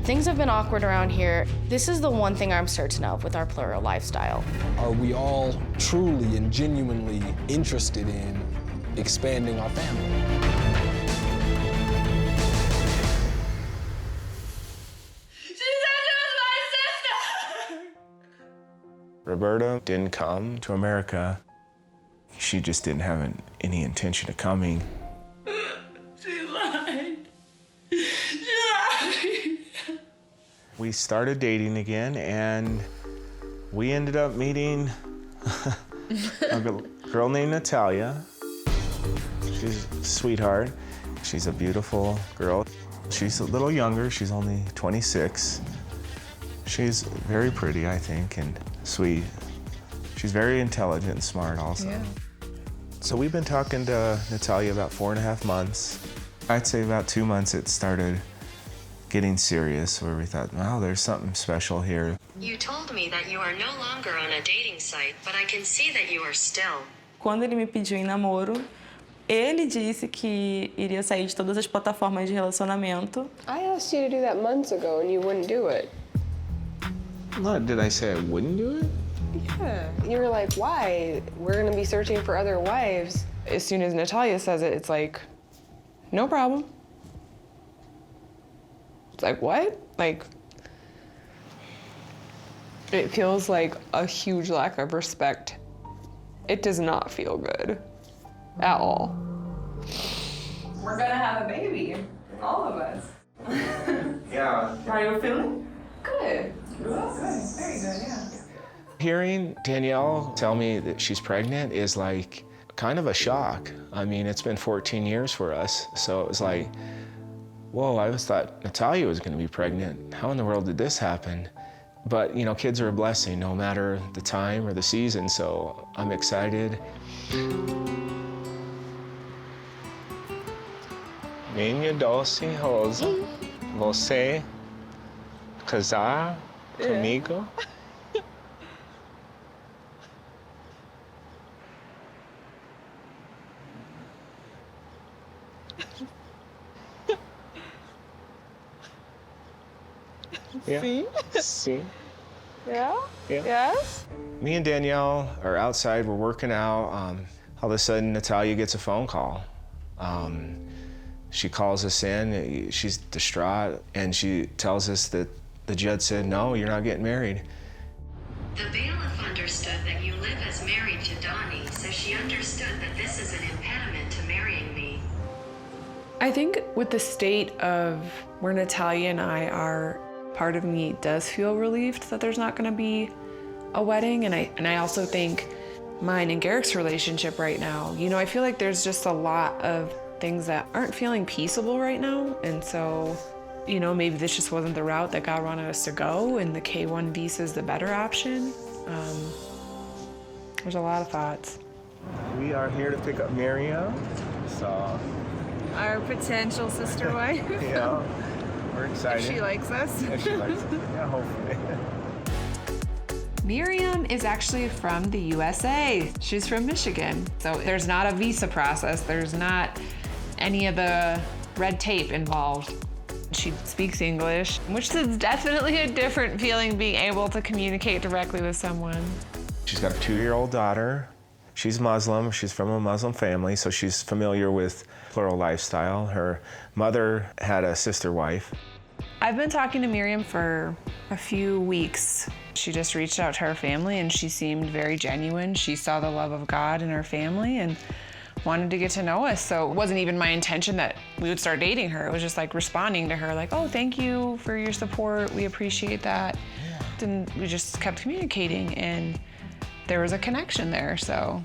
Things have been awkward around here. This is the one thing I'm certain of with our plural lifestyle. Are we all truly and genuinely interested in expanding our family? Roberta didn't come to America. She just didn't have any intention of coming. She lied. She lied. We started dating again, and we ended up meeting a girl named Natalia. She's a sweetheart. She's a beautiful girl. She's a little younger. She's only 26. She's very pretty, I think, and sweet. She's very intelligent and smart also. Yeah. So we've been talking to Natalia about 4.5 months. I'd say about 2 months it started getting serious, where we thought, wow, there's something special here. You told me that you are no longer on a dating site, but I can see that you are still. Quando ele me pediu em namoro, ele disse que iria sair de todas as plataformas de relacionamento. I asked you to do that months ago and you wouldn't do it. What, did I say I wouldn't do it? Yeah. You were like, why? We're gonna be searching for other wives. As soon as Natalia says it, it's like, no problem. It's like, what? Like, it feels like a huge lack of respect. It does not feel good at all. We're gonna have a baby, all of us. Yeah. How are you feeling? Good. Good, very good, yeah. Hearing Danielle tell me that she's pregnant is like kind of a shock. I mean, it's been 14 years for us, so it was like, whoa, I always thought Natalia was gonna be pregnant. How in the world did this happen? But, you know, kids are a blessing no matter the time or the season, so I'm excited. Minha doce rosa, você casar comigo? Yeah. See? See? Yeah? Yeah. Yes? Me and Danielle are outside, we're working out. All of a sudden, Natalia gets a phone call. She calls us in, she's distraught, and she tells us that the judge said, no, you're not getting married. The bailiff understood that you live as married to Donnie, so she understood that this is an impediment to marrying me. I think with the state of where Natalia and I are, part of me does feel relieved that there's not gonna be a wedding. And I also think mine and Garrick's relationship right now, you know, I feel like there's just a lot of things that aren't feeling peaceable right now. And so, you know, maybe this just wasn't the route that God wanted us to go, and the K-1 visa is the better option. There's a lot of thoughts. We are here to pick up Miriam, so. Our potential sister wife. Yeah, we're excited. If she likes us. If she likes us, yeah, hopefully. Miriam is actually from the USA. She's from Michigan. So there's not a visa process. There's not any of the red tape involved. She speaks English, which is definitely a different feeling, being able to communicate directly with someone. She's got a 2-year-old daughter. She's Muslim. She's from a Muslim family, so she's familiar with plural lifestyle. Her mother had a sister wife. I've been talking to Miriam for a few weeks. She just reached out to her family and she seemed very genuine. She saw the love of God in her family and wanted to get to know us. So it wasn't even my intention that we would start dating her. It was just like responding to her like, oh, thank you for your support. We appreciate that. And we just kept communicating, and there was a connection there, so.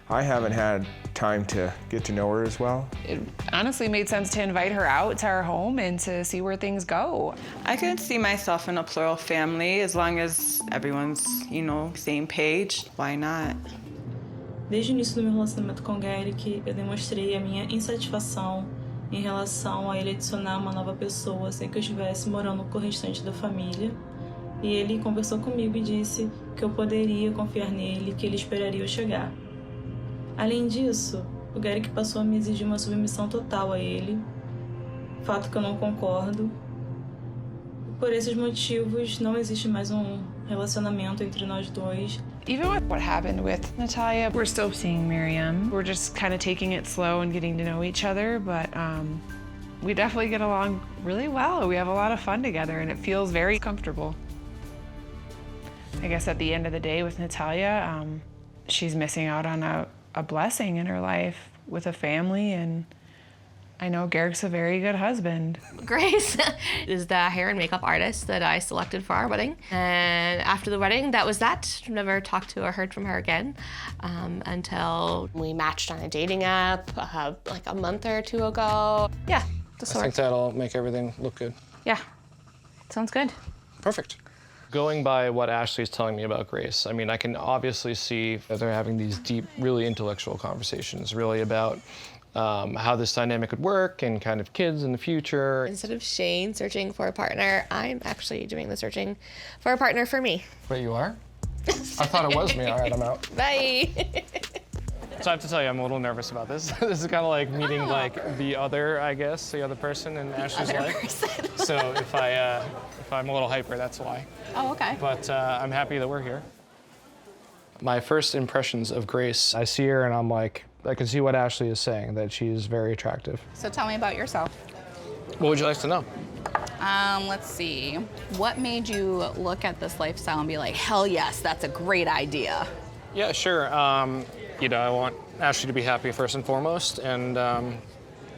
I haven't had time to get to know her as well. It honestly made sense to invite her out to our home and to see where things go. I could see myself in a plural family as long as everyone's, you know, same page. Why not? Desde o início do meu relacionamento com o Garrick, eu demonstrei a minha insatisfação em relação a ele adicionar uma nova pessoa sem que eu estivesse morando com o restante da família. E ele conversou comigo e disse que eu poderia confiar nele, que ele esperaria eu chegar. Além disso, o Garrick passou a me exigir uma submissão total a ele, fato que eu não concordo. Por esses motivos, não existe mais relacionamento entre nós dois. Even with what happened with Natalia, we're still seeing Miriam. We're just kind of taking it slow and getting to know each other, but we definitely get along really well. We have a lot of fun together and it feels very comfortable. I guess at the end of the day with Natalia, she's missing out on a blessing in her life with a family, and I know Garrick's a very good husband. Grace is the hair and makeup artist that I selected for our wedding. And after the wedding, that was that. Never talked to or heard from her again until we matched on a dating app like a month or two ago. Yeah, I think that'll make everything look good. Yeah, sounds good. Perfect. Going by what Ashley's telling me about Grace, I mean, I can obviously see that they're having these deep, really intellectual conversations, really about how this dynamic would work and kind of kids in the future. Instead of Shane searching for a partner, I'm actually doing the searching for a partner for me. Wait, you are? I thought it was me. All right, I'm out. Bye. So I have to tell you, I'm a little nervous about this. This is kind of like meeting like the other, I guess, the other person in Ashley's life. So if I'm a little hyper, that's why. Oh, okay. But I'm happy that we're here. My first impressions of Grace, I see her and I'm like, I can see what Ashley is saying, that she's very attractive. So tell me about yourself. What would you like to know? Let's see. What made you look at this lifestyle and be like, hell yes, that's a great idea? Yeah, sure. You know, I want Ashley to be happy first and foremost, and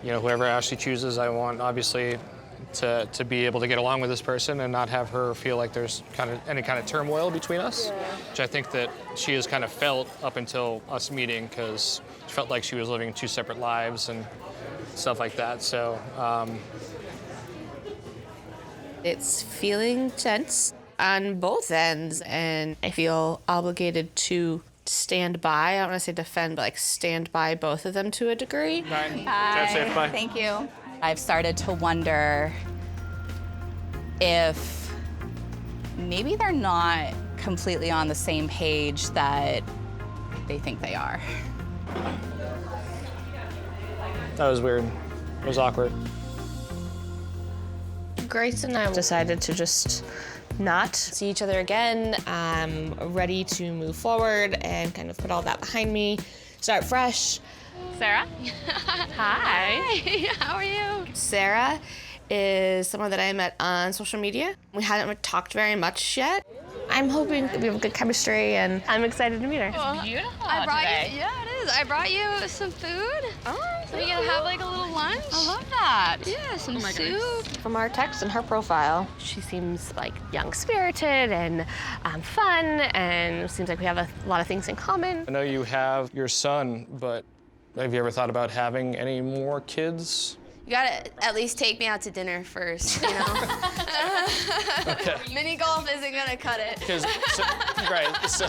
you know, whoever Ashley chooses, I want obviously to be able to get along with this person and not have her feel like there's any kind of turmoil between us, which I think that she has kind of felt up until us meeting, because she felt like she was living two separate lives and stuff like that. So It's feeling tense on both ends, and I feel obligated to stand by. I don't want to say defend, but like stand by both of them to a degree. Bye. Thank you. I've started to wonder if maybe they're not completely on the same page that they think they are. that was weird. It was awkward. Grace and I decided to just not see each other again. I'm ready to move forward and kind of put all that behind me, start fresh. Sarah? Hi. How are you? Sarah is someone that I met on social media. We hadn't talked very much yet. I'm hoping we have good chemistry, and I'm excited to meet her. It's beautiful today. Yeah, it is. I brought you some food. Oh, So we can have like a little lunch. I love that. Yeah, some soup. From our text and her profile, she seems like young-spirited and fun, and seems like we have a lot of things in common. I know you have your son, but have you ever thought about having any more kids? You gotta at least take me out to dinner first, you know? Okay. Mini golf isn't gonna cut it. So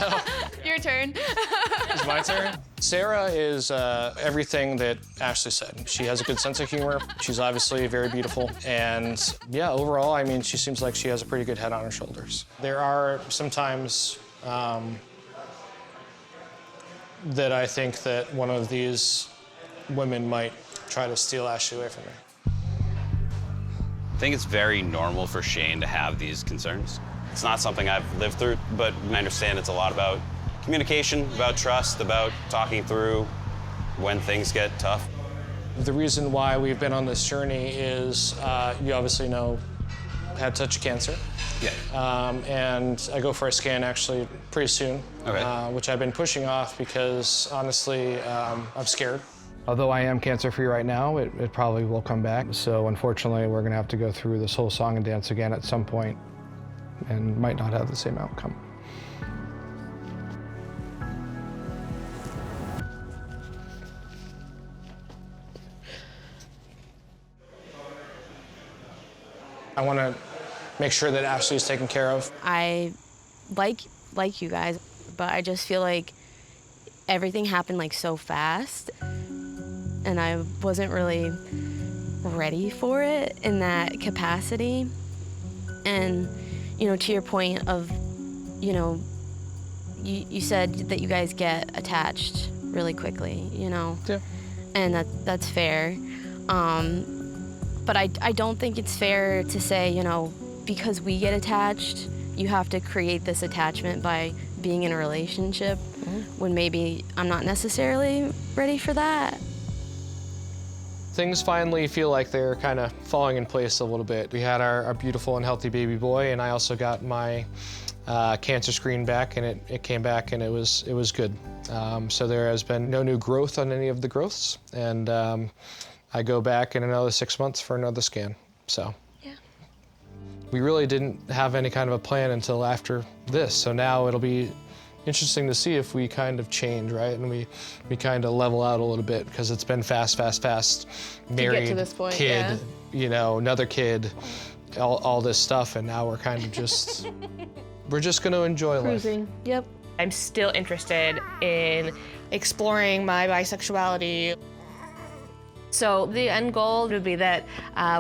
Your turn. it's my turn. Sarah is everything that Ashley said. She has a good sense of humor. She's obviously very beautiful. And yeah, overall, I mean, she seems like she has a pretty good head on her shoulders. There are sometimes that I think that one of these women might try to steal Ashley away from her. I think it's very normal for Shane to have these concerns. It's not something I've lived through, but I understand it's a lot about communication, about trust, about talking through when things get tough. The reason why we've been on this journey is, you obviously know, had touch cancer. Yeah. And I go for a scan actually pretty soon, Okay. which I've been pushing off because honestly, I'm scared. Although I am cancer-free right now, it probably will come back. So unfortunately, we're gonna have to go through this whole song and dance again at some point and might not have the same outcome. I wanna make sure that Ashley is taken care of. I like you guys, but I just feel like everything happened like so fast, and I wasn't really ready for it in that capacity. And, you know, to your point of, you know, you said that you guys get attached really quickly, you know? Yeah. And that's fair. But I don't think it's fair to say, you know, because we get attached, you have to create this attachment by being in a relationship when maybe I'm not necessarily ready for that. Things finally feel like they're kind of falling in place a little bit. We had our beautiful and healthy baby boy, and I also got my cancer screen back, and it came back, and it was good. So there has been no new growth on any of the growths, and I go back in another 6 months for another scan. So yeah, we really didn't have any kind of a plan until after this. So now it'll be interesting to see if we kind of change, right? And we kind of level out a little bit, because it's been fast, married, to get to this point, kid, you know, another kid, all this stuff, and now we're kind of just, we're just gonna enjoy life. Yep. I'm still interested in exploring my bisexuality. So the end goal would be that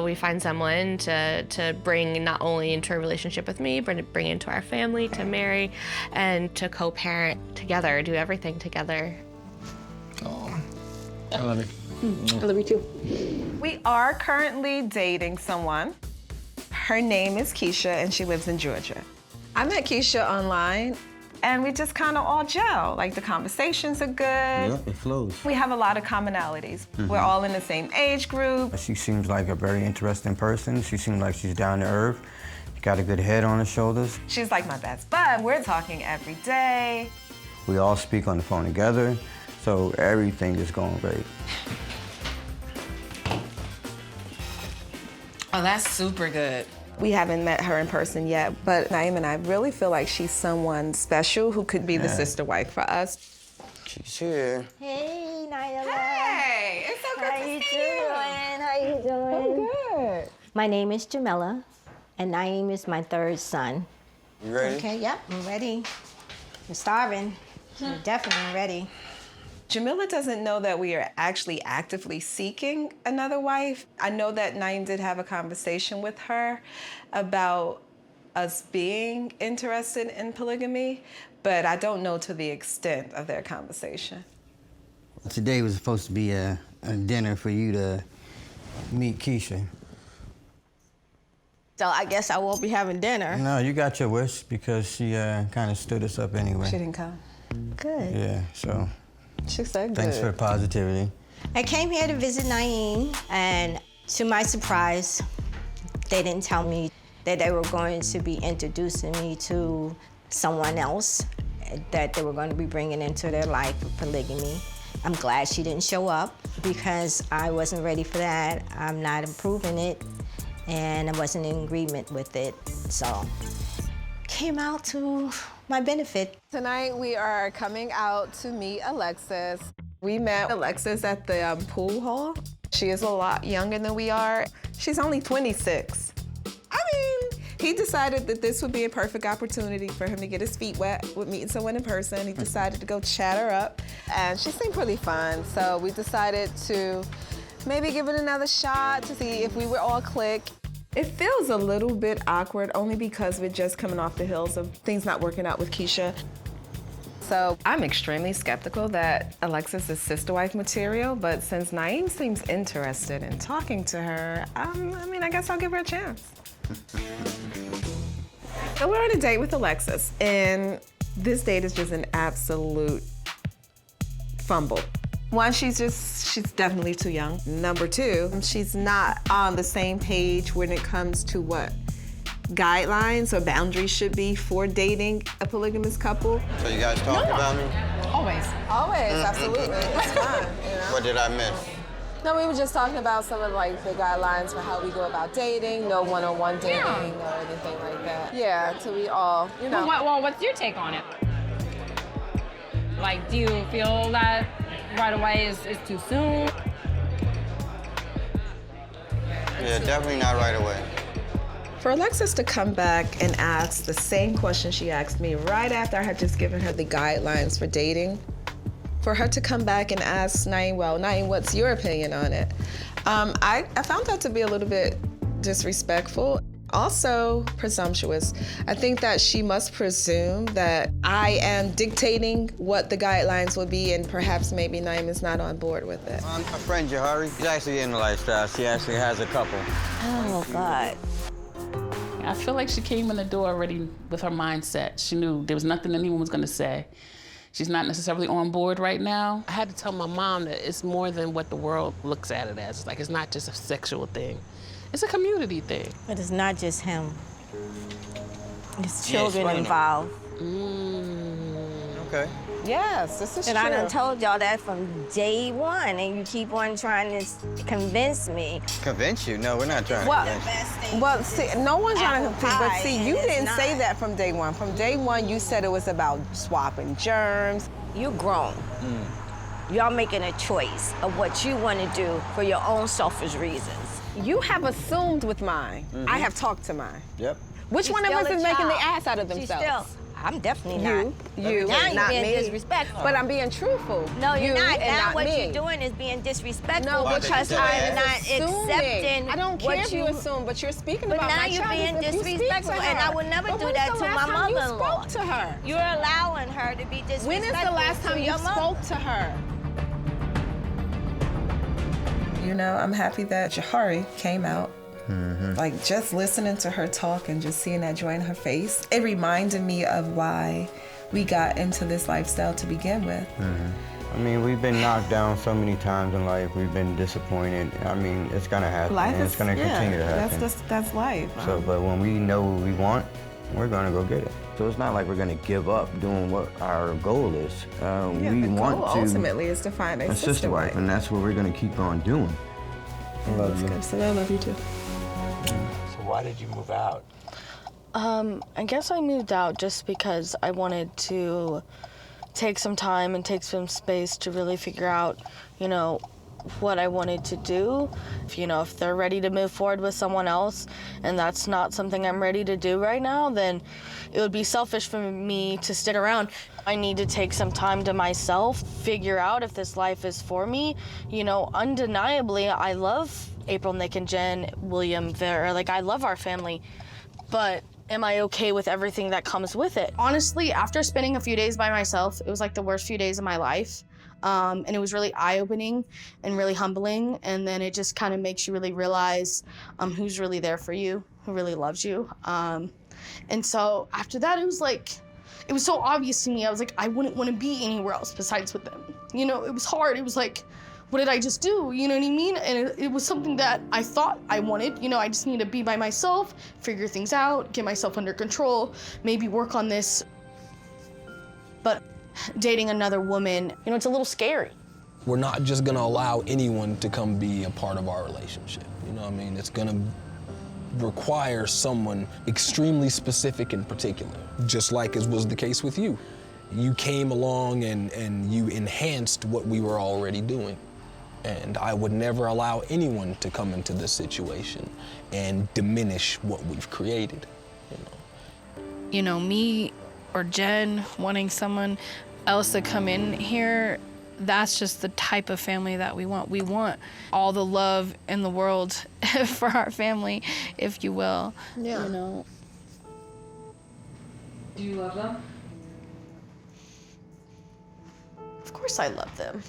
we find someone to bring not only into a relationship with me, but bring into our family, to marry, and to co-parent together, do everything together. Oh, I love it. I love you too. We are currently dating someone. Her name is Keisha, and she lives in Georgia. I met Keisha online, and we just kind of all gel. Like, the conversations are good. Yeah, it flows. We have a lot of commonalities. We're all in the same age group. She seems like a very interesting person. She seems like she's down to earth. Got a good head on her shoulders. She's like my best bud. We're talking every day. We all speak on the phone together, so everything is going great. Oh, that's super good. We haven't met her in person yet, but Naeem and I really feel like she's someone special who could be the sister wife for us. She's here. Hey, Nyla. Hey, it's so good to see you. How you doing? Good. My name is Jamila, and Naeem is my third son. You ready? Okay, yep, I'm ready. I'm starving. I'm definitely ready. Jamila doesn't know that we are actually actively seeking another wife. I know that Naeem did have a conversation with her about us being interested in polygamy, but I don't know to the extent of their conversation. Today was supposed to be a dinner for you to meet Keisha. So I guess I won't be having dinner. No, you got your wish, because she kind of stood us up anyway. She didn't come. Good. Yeah, so. She said good. Thanks for the positivity. I came here to visit Naeem, and to my surprise, they didn't tell me that they were going to be introducing me to someone else that they were going to be bringing into their life with polygamy. I'm glad she didn't show up, because I wasn't ready for that. I'm not approving it, and I wasn't in agreement with it, so came out to my benefit. Tonight we are coming out to meet Alexis. We met Alexis at the pool hall. She is a lot younger than we are. She's only 26. I mean, he decided that this would be a perfect opportunity for him to get his feet wet with meeting someone in person. He decided to go chat her up, and she seemed pretty fun. So we decided to maybe give it another shot to see if we would all click. It feels a little bit awkward, only because we're just coming off the heels of things not working out with Keisha. So I'm extremely skeptical that Alexis is sister wife material, but since Naeem seems interested in talking to her, I mean, I guess I'll give her a chance. So we're on a date with Alexis, and this date is just an absolute fumble. One, she's definitely too young. Number two, she's not on the same page when it comes to what guidelines or boundaries should be for dating a polygamous couple. So you guys talk about me? Always. Always, absolutely. It's fun, you know? What did I miss? No, we were just talking about some of like the guidelines for how we go about dating, no one-on-one dating or anything like that. Yeah, so we all, you know. Well, what's your take on it? Like, do you feel that right away is too soon? Yeah, definitely not right away. For Alexis to come back and ask the same question she asked me right after I had just given her the guidelines for dating, for her to come back and ask Naeem, well, Naeem, what's your opinion on it? I found that to be a little bit disrespectful. Also presumptuous. I think that she must presume that I am dictating what the guidelines will be, and perhaps maybe Naeem is not on board with it. My friend Jahari, she's actually in the lifestyle. She actually has a couple. Oh, God. I feel like she came in the door already with her mindset. She knew there was nothing anyone was gonna say. She's not necessarily on board right now. I had to tell my mom that it's more than what the world looks at it as. Like, it's not just a sexual thing. It's a community thing. But it's not just him. It's children involved. Okay. Yes, this is and true. I done told y'all that from day one, and you keep on trying to convince me. Convince you? No, we're not trying to convince you. Well, see, no one's trying to convince, but see, and you it's didn't not. say that from day one. From day one, you said it was about swapping germs. You grown. Y'all making a choice of what you want to do for your own selfish reasons. You have assumed with mine. I have talked to mine. Yep. Which one of us is making the ass out of She's themselves? still. I'm definitely You, not. you, now you're not being me. disrespectful. But I'm being truthful. No, you're You not. and Now not what me. you're doing is being disrespectful No, because I'm not accepting. I don't care what if you assume, but you're speaking But about now my you're child being as if you speak to disrespectful, and her. I would never But do when that is to the my last time mother-in-law. You spoke to her. You're allowing her to be disrespectful. When is the last time to you your mother? spoke to her? You know, I'm happy that Jahari came out. Like, just listening to her talk and just seeing that joy in her face, it reminded me of why we got into this lifestyle to begin with. I mean, we've been knocked down so many times in life. We've been disappointed. I mean, it's gonna happen. Life and is, it's gonna continue to happen. That's life. So, but when we know what we want, we're gonna go get it. So it's not like we're gonna give up doing what our goal is. We the want goal to ultimately is to find a sister wife. and that's what we're gonna keep on doing. I love you. So I love you too. So why did you move out? I guess I moved out just because I wanted to take some time and take some space to really figure out, you know, what I wanted to do. If they're ready to move forward with someone else and that's not something I'm ready to do right now, then it would be selfish for me to stick around. I need to take some time to myself, figure out if this life is for me. Undeniably, I love April, Nick, and Jen, William, Vera. Like, I love our family, but am I okay with everything that comes with it? Honestly, after spending a few days by myself, it was like the worst few days of my life. And it was really eye-opening and really humbling. And then it just kind of makes you really realize who's really there for you, who really loves you. And so after that, it was so obvious to me. I was like, I wouldn't want to be anywhere else besides with them. It was hard. It was like, what did I just do? You know what I mean? And it was something that I thought I wanted. I just need to be by myself, figure things out, get myself under control, maybe work on this. But dating another woman, it's a little scary. We're not just gonna allow anyone to come be a part of our relationship. It's gonna require someone extremely specific and particular, just like as was the case with you. You came along and you enhanced what we were already doing. And I would never allow anyone to come into this situation and diminish what we've created. Me or Jen wanting someone else to come in here, that's just the type of family that we want. We want all the love in the world for our family, if you will. Yeah. Do you love them? Of course I love them.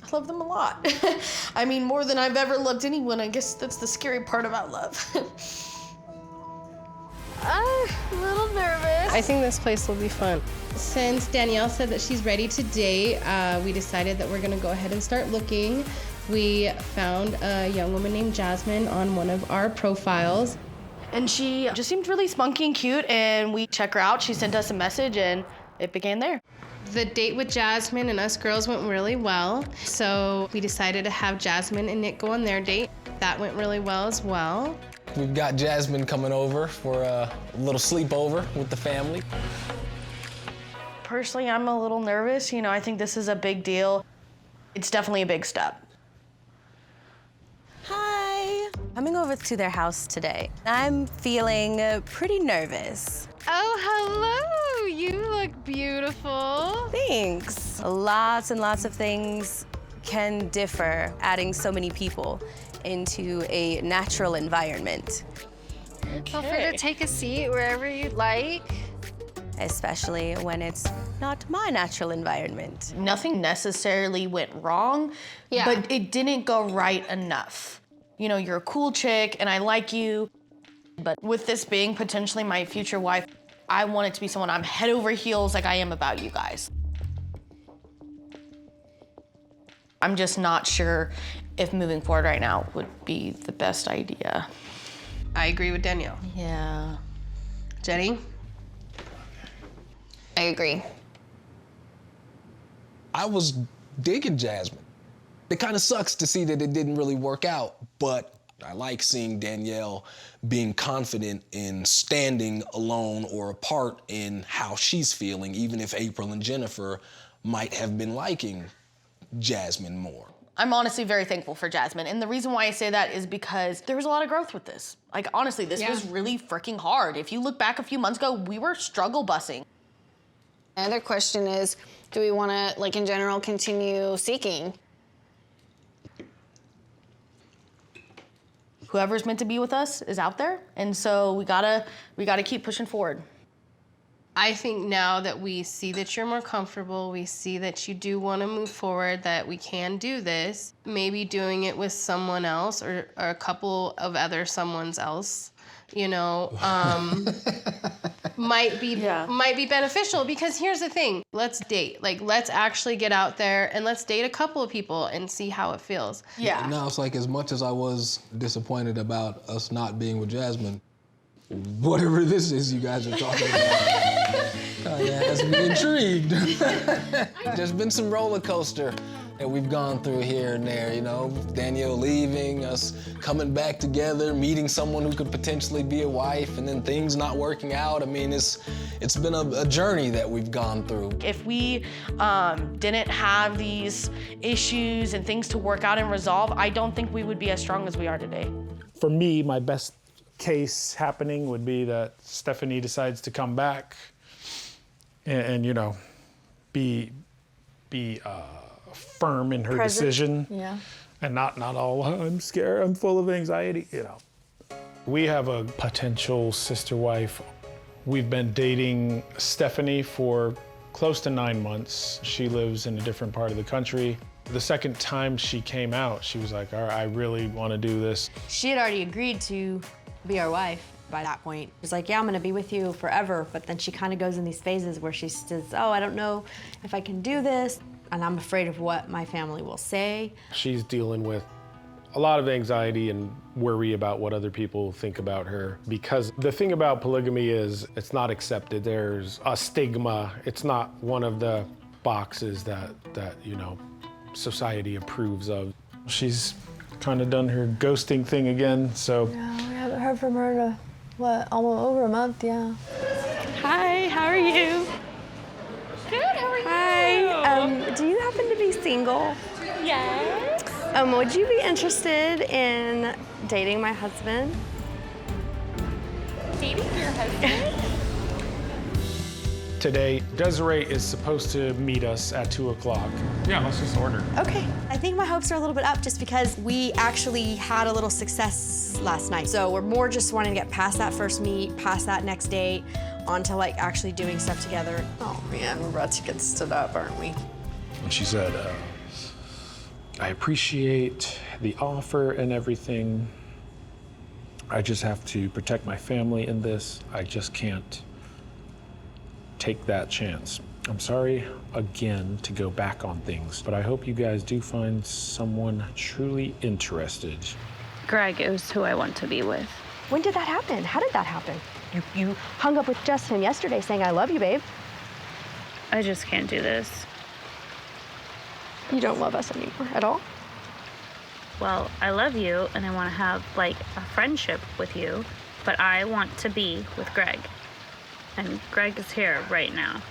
I love them a lot. I mean, more than I've ever loved anyone. I guess that's the scary part about love. A little nervous. I think this place will be fun. Since Danielle said that she's ready to date, we decided that we're gonna go ahead and start looking. We found a young woman named Jasmine on one of our profiles. And she just seemed really spunky and cute, and we checked her out. She sent us a message, and it began there. The date with Jasmine and us girls went really well, so we decided to have Jasmine and Nick go on their date. That went really well as well. We've got Jasmine coming over for a little sleepover with the family. Personally, I'm a little nervous. I think this is a big deal. It's definitely a big step. Hi. Coming over to their house today. I'm feeling pretty nervous. Oh, hello. You look beautiful. Thanks. Lots and lots of things can differ adding so many people into a natural environment. Feel free to take a seat wherever you'd like. Especially when it's not my natural environment. Nothing necessarily went wrong, but it didn't go right enough. You're a cool chick and I like you, But with this being potentially my future wife, I want it to be someone I'm head over heels like I am about you guys. I'm just not sure if moving forward right now would be the best idea. I agree with Danielle. Yeah. Jenny? I agree. I was digging Jasmine. It kind of sucks to see that it didn't really work out, but I like seeing Danielle being confident in standing alone or apart in how she's feeling, even if April and Jennifer might have been liking Jasmine more. I'm honestly very thankful for Jasmine. And the reason why I say that is because there was a lot of growth with this. Like, honestly, this was really freaking hard. If you look back a few months ago, we were struggle busing. Another question is, do we want to, like in general, continue seeking? Whoever's meant to be with us is out there. And so we gotta keep pushing forward. I think now that we see that you're more comfortable, we see that you do want to move forward, that we can do this, maybe doing it with someone else or a couple of other someone's else, you know, might be beneficial, because here's the thing, let's date. Like, let's actually get out there and let's date a couple of people and see how it feels. Yeah. Now it's like, as much as I was disappointed about us not being with Jasmine, whatever this is you guys are talking about, has me intrigued. There's been some roller coaster that we've gone through here and there, you know, Danielle leaving, us coming back together, meeting someone who could potentially be a wife, and then things not working out. I mean, it's been a journey that we've gone through. If we didn't have these issues and things to work out and resolve, I don't think we would be as strong as we are today. For me, my best case happening would be that Stephanie decides to come back and you know, be firm in her decision. Yeah. And not all, I'm scared, I'm full of anxiety, you know. We have a potential sister wife. We've been dating Stephanie for close to 9 months. She lives in a different part of the country. The second time she came out, she was like, all right, I really want to do this. She had already agreed to be our wife by that point. She was like, yeah, I'm gonna be with you forever. But then she kind of goes in these phases where she says, oh, I don't know if I can do this. And I'm afraid of what my family will say. She's dealing with a lot of anxiety and worry about what other people think about her. Because the thing about polygamy is it's not accepted. There's a stigma. It's not one of the boxes that you know, society approves of. She's kind of done her ghosting thing again, so. Yeah, we haven't heard from her in almost over a month, yeah. Hi, how are you? Good, how are you? Hi, do you happen to be single? Yes. Would you be interested in dating my husband? Dating your husband? Today, Desiree is supposed to meet us at 2 o'clock. Yeah, let's just order. Okay. I think my hopes are a little bit up just because we actually had a little success last night. So we're more just wanting to get past that first meet, past that next date, onto like actually doing stuff together. Oh man, we're about to get stood up, aren't we? And she said, I appreciate the offer and everything. I just have to protect my family in this. I just can't take that chance. I'm sorry again to go back on things, but I hope you guys do find someone truly interested. Greg is who I want to be with. When did that happen? How did that happen? You hung up with Justin yesterday saying, I love you, babe. I just can't do this. You don't love us anymore at all? Well, I love you and I want to have like a friendship with you, but I want to be with Greg. And Greg is here right now.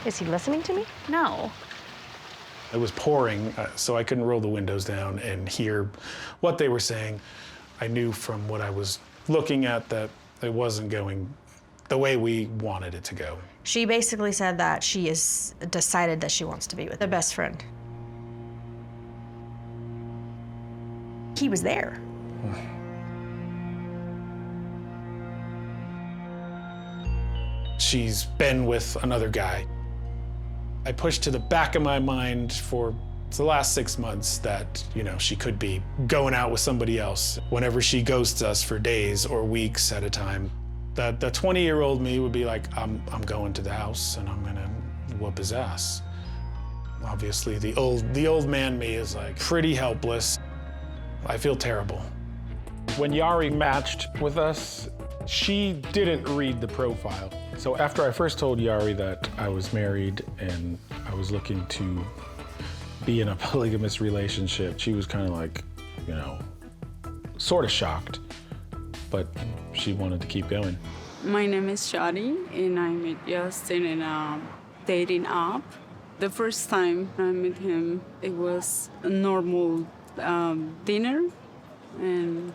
Is he listening to me? No. It was pouring, so I couldn't roll the windows down and hear what they were saying. I knew from what I was looking at that it wasn't going the way we wanted it to go. She basically said that she has decided that she wants to be with her best friend. He was there. She's been with another guy. I pushed to the back of my mind for It's the last 6 months that, you know, she could be going out with somebody else whenever she ghosts us for days or weeks at a time. The 20-year-old me would be like, I'm going to the house and I'm gonna whoop his ass. Obviously, the old man me is like pretty helpless. I feel terrible. When Yari matched with us, she didn't read the profile. So after I first told Yari that I was married and I was looking to be in a polygamous relationship, she was kind of like, you know, sort of shocked, but she wanted to keep going. My name is Shadi, and I met Justin in a dating app. The first time I met him, it was a normal dinner, and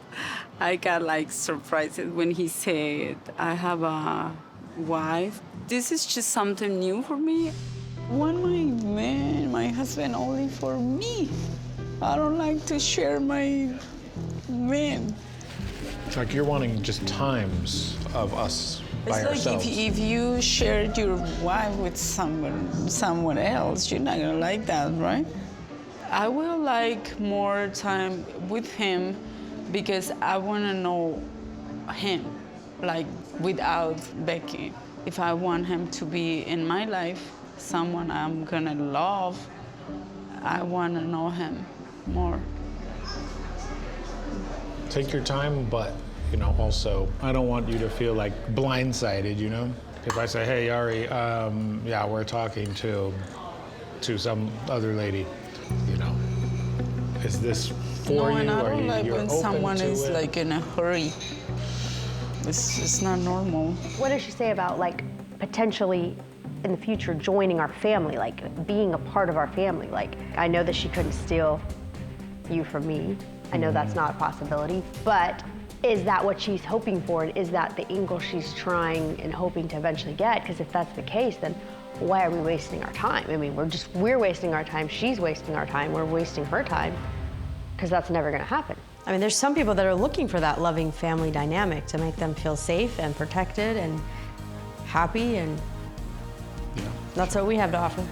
I got like surprised when he said, I have a wife. This is just something new for me. I want my husband only for me. I don't like to share my man. It's like you're wanting just times of us by ourselves. It's like if you shared your wife with someone else, you're not gonna like that, right? I will like more time with him because I wanna know him, like without Becky. If I want him to be in my life, someone I'm gonna love, I wanna know him more. Take your time, but, you know, also, I don't want you to feel like blindsided, you know? If I say, hey, Yari, yeah, we're talking to some other lady, you know, is this for you? And I Are don't you like you're when open someone to is it? like in a hurry. It's not normal. What does she say about like potentially in the future joining our family, like being a part of our family? Like, I know that she couldn't steal you from me. I know that's not a possibility, but is that what she's hoping for? And is that the angle she's trying and hoping to eventually get? Because if that's the case, then why are we wasting our time? I mean, we're wasting our time, she's wasting our time, we're wasting her time, because that's never gonna happen. I mean, there's some people that are looking for that loving family dynamic to make them feel safe and protected and happy, and that's what we have to offer.